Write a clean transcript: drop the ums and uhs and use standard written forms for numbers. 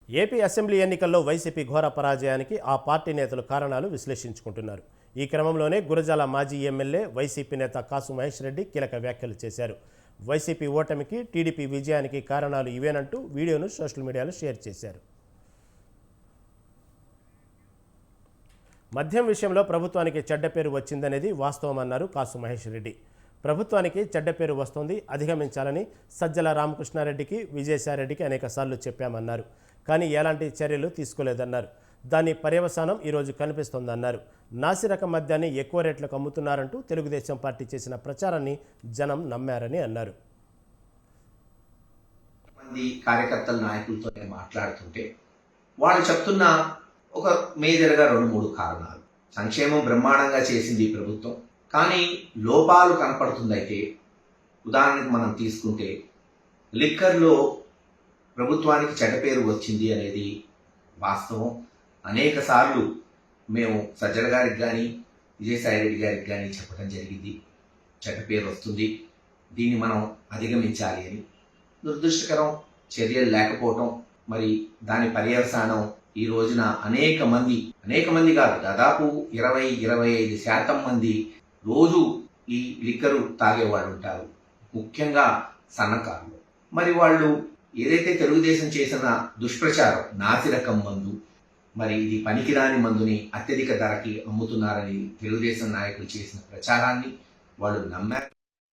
AP assembly ఎన్నికల్లో YCP ఘోర పరాజయానికి ఆ పార్టీ నేతలు కారణాలు విశ్లేషించుకుంటున్నారు. ఈ క్రమంలోనే గురజాల మాజీ ఎమ్మెల్యే వైసీపీ నేత కాసు మహేష్ రెడ్డి కీలక వ్యాఖ్యలు చేశారు. వైసీపీ ఓటమికి టీడీపీ విజయానికి కారణాలు ఇవేనంటూ వీడియోను సోషల్ మీడియాలో షేర్ చేశారు. మద్యం విషయంలో ప్రభుత్వానికి చెడ్డ పేరు వచ్చిందనేది వాస్తవమన్నారు కాసు మహేష్ రెడ్డి. ప్రభుత్వానికి చెడ్డ పేరు వస్తోంది, అధిగమించాలని సజ్జల రామకృష్ణారెడ్డికి, విజయసాయిరెడ్డికి అనేకసార్లు చెప్పామన్నారు. కానీ ఎలాంటి చర్యలు తీసుకోలేదన్నారు. దాని పర్యవసానం ఈరోజు కనిపిస్తోందన్నారు. నాసిరకం మద్యాన్ని ఎక్కువ రేట్లకు అమ్ముతున్నారంటూ తెలుగుదేశం పార్టీ చేసిన ప్రచారాన్ని జనం నమ్మారని అన్నారు. మంది కార్యకర్తల నాయకులతో మాట్లాడుతుంటే వాళ్ళు చెప్తున్న ఒక మేజర్గా 2-3 కారణాలు. సంక్షేమం బ్రహ్మాండంగా చేసింది ఈ ప్రభుత్వం, కానీ లోపాలు కనపడుతుందైతే ఉదాహరణకు మనం తీసుకుంటే లిక్కర్లో ప్రభుత్వానికి చెడ్డ పేరు వచ్చింది అనేది వాస్తవం. అనేక సార్లు మేము సజ్జల గారికి కానీ విజయసాయిరెడ్డి గారికి కానీ చెప్పడం జరిగింది, చెడ్డ పేరు వస్తుంది, దీన్ని మనం అధిగమించాలి అని. దురదృష్టకరం చర్యలు లేకపోవటం, మరి దాని పర్యవసానం ఈ రోజున అనేక మంది కాదు, దాదాపు 20-25% మంది రోజు ఈ లిక్కరు తాగేవాళ్ళు ఉంటారు, ముఖ్యంగా సన్నకారులు. మరి వాళ్ళు ఏదైతే తెలుగుదేశం చేసిన దుష్ప్రచారం, నాసిరకం మందు, మరి ఇది పనికిరాని మందుని అత్యధిక ధరకి అమ్ముతున్నారని తెలుగుదేశం నాయకులు చేసిన ప్రచారాన్ని వాళ్ళు నమ్మారు.